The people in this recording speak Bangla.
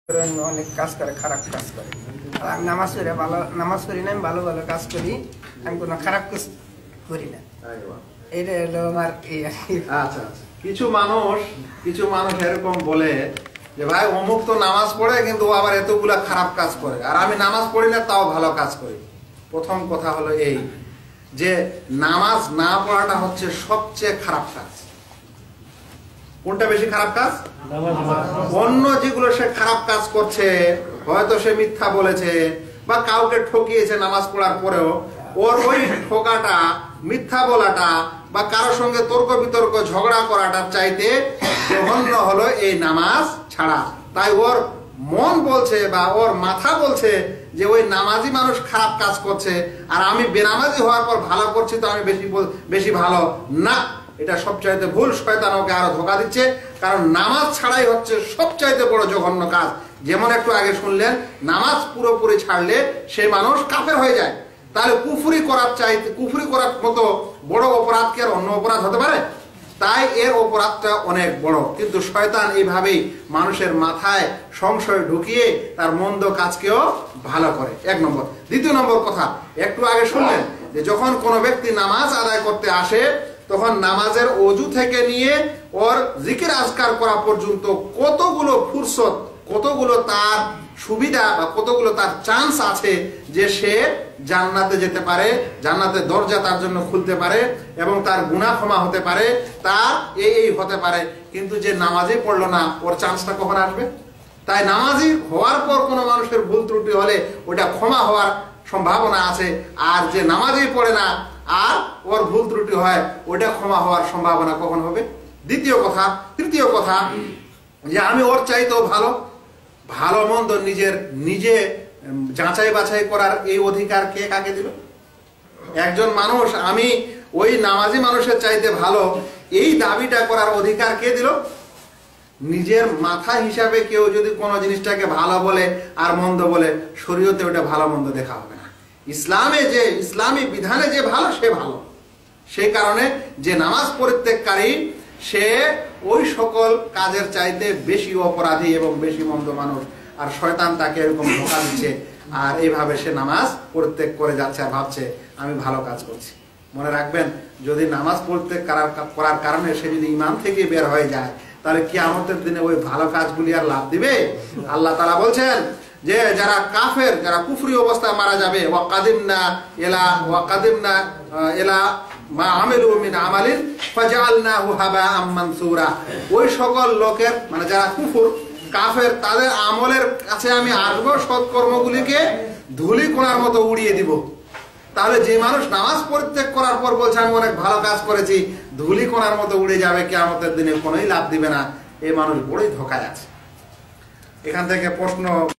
অনেক কাজ করে, খারাপ কাজ করে। আর আমি নামাজ পড়ি, ভালো নামাজ পড়ি না, আমি ভালো ভালো কাজ করি, আমি কোনো খারাপ কাজ করি না। এটা হলো আমার আচ্ছা। কিছু মানুষ এরকম বলে যে ভাই অমুক তো নামাজ পড়ে কিন্তু ও আবার এতগুলা খারাপ কাজ করে, আর আমি নামাজ পড়ি না তাও ভালো কাজ করি। প্রথম কথা হলো এই যে নামাজ না পড়াটা হচ্ছে সবচেয়ে খারাপ কাজ। কোনটা বেশি খারাপ কাজ? অন্য যেগুলো সে খারাপ কাজ করছে, হয়তো সে মিথ্যা বলেছে বা কাউকে ঠকিয়েছে নামাজ পড়ার পরেও, ওর ওই ঠকাটা, মিথ্যা বলাটা বা কারোর সঙ্গে তর্ক বিতর্ক ঝগড়া করাটার চাইতে জঘন্য হলো এই নামাজ ছাড়া। তাই ওর মন বলছে বা ওর মাথা বলছে যে ওই নামাজি মানুষ খারাপ কাজ করছে আর আমি বেনামাজি হওয়ার পর ভালো করছি, তো আমি বেশি ভালো না। এটা সবচাইতে ভুল। শয়তান ওকে আরো ধোঁকা দিচ্ছে, কারণ নামাজ ছাড়াই হচ্ছে সবচাইতে বড় জঘন্য কাজ। যেমন একটু আগে শুনলেন, নামাজ পুরোপুরি ছাড়লে সে মানুষ কাফের হয়ে যায়। তাহলে কুফরি করার মতো বড় অপরাধ কি আর অন্য অপরাধ হতে পারে? তাই এর অপরাধটা অনেক বড়। কিন্তু শয়তান এইভাবেই মানুষের মাথায় সংশয় ঢুকিয়ে তার মন্দ কাজকেও ভালো করে। এক নম্বর। দ্বিতীয় নম্বর কথা, একটু আগে শুনলেন যে যখন কোনো ব্যক্তি নামাজ আদায় করতে আসে তখন নামাজের অজু থেকে নিয়ে ওর জিকির আজকার করা পর্যন্ত কতগুলো ফুরসত, কতগুলো তার সুবিধা বা কতগুলো তার চান্স আছে যে সে জান্নাতে যেতে পারে, জান্নাতের দরজা তার জন্য খুলতে পারে এবং তার গুনাহ ক্ষমা হতে পারে, তার এই হতে পারে। কিন্তু যে নামাজই পড়লো না, ওর চান্সটা কখন আসবে? তাই নামাজি হওয়ার পর কোনো মানুষের ভুল ত্রুটি হলে ওটা ক্ষমা হওয়ার সম্ভাবনা আছে, আর যে নামাজই পড়ে না আর ওর ভুল ত্রুটি হয়, ওটা ক্ষমা হওয়ার সম্ভাবনা কখন হবে? তৃতীয় কথা যে আমি ওর চাইতেও ভালো মন্দ নিজে যাচাই বাছাই করার এই অধিকার কে কাকে দিল? একজন মানুষ আমি ওই নামাজি মানুষের চাইতে ভালো, এই দাবিটা করার অধিকার কে দিল? নিজের মাথা হিসাবে কেউ যদি কোনো জিনিসটাকে ভালো বলে আর মন্দ বলে, শরীয়তে ওটা ভালো মন্দ দেখা হবে না। ইসলামী বিধানে যে ভালো সে ভালো। সেই কারণে যে নামাজ পরিত্যাগকারী সে ওই সকল কাজের চাইতে বেশি অপরাধী এবং বেশি মন্দ মানুষ, আর শয়তান তাকে এরকম ধোঁকা দিচ্ছে, আর এইভাবে সে নামাজ পরিত্যাগ করে যাচ্ছে আর ভাবছে আমি ভালো কাজ করছি। মনে রাখবেন, যদি নামাজ পরিত্যাগ করার কারণে সে যদি ঈমান থেকে বের হয়ে যায়, তাহলে কিয়ামতের দিনে ওই ভালো কাজগুলি আর লাভ দিবে? আল্লাহ তাআলা বলছেন যে যারা কাফের, যারা কুফরি অবস্থায় মারা যাবে, ওয়াকাদিমনা ইলা মা আমিলু মিন আমালিন ফাজআলনাহু হাবাআম মানসুরা। ওই সকল লোকের, মানে যারা কাফের, তাদের আমলের কাছে আমি আসবো, সৎকর্মগুলিকে ধুলিকণার মতো উড়িয়ে দিব। তাহলে যে মানুষ নামাজ পরিত্যাগ করার পর বলছে আমি অনেক ভালো কাজ করেছি, ধুলিকণার মতো উড়ে যাবে, কিয়ামতের দিনে কোনোই লাভ দিবে না, এই মানুষ বড়ই ধোঁকায় আছে। এখান থেকে প্রশ্ন